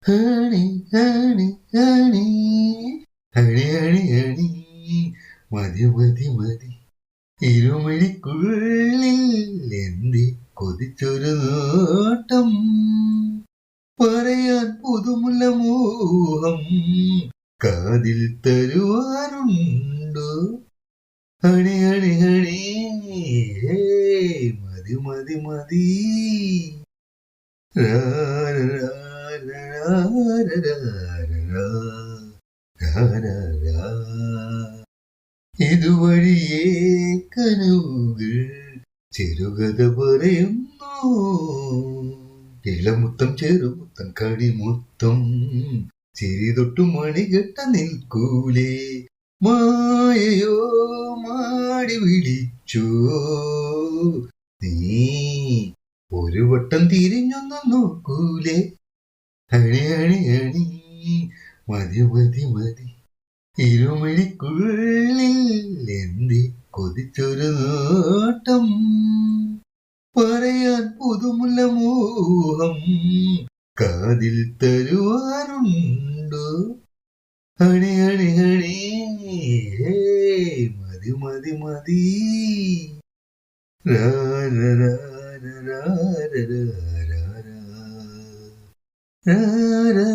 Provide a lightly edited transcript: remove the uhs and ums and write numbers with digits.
Honey honey honey honey honey honey മതി മതി മതി ഇരുമിഴിക്കുള്ളിൽ എന്തി കൊതിച്ചൊരു നോട്ടം പറയാൻ പുതുമുല്ല മോഹം കാതിൽ തരുവാനുണ്ടോ ഹണി ഹണി ഹണി ഹേ മതി മതി മതി രാ രാ രാ രാ രാ രാ രാ രാ. ഇതുവഴിയേ കനവുകൾ ചെറുകഥ പറയുന്നു ഇളമുത്തം ചെറുമുത്തം കടിമുത്തം ചിരി തൊട്ടു മണികെട്ട നിൽക്കൂലേ മായയോ മാടി വിളിച്ചോ നീ ഒരു വട്ടം തിരിഞ്ഞൊന്നു നോക്കൂലേ ഹണി ഹണി ഹണി മതി മതി മതി ഇരുമിഴിക്കുള്ളിൽ എന്തി കൊതിച്ചൊരു നോട്ടം പറയാൻ പുതുമുല്ല മോഹം കാതിൽ തരുവാനുണ്ടോ ഹണി ഹണി ഹണി ഹേ മതി മതി മതി രാ രാ രാ രാ രാ രാ രാ രാ രാ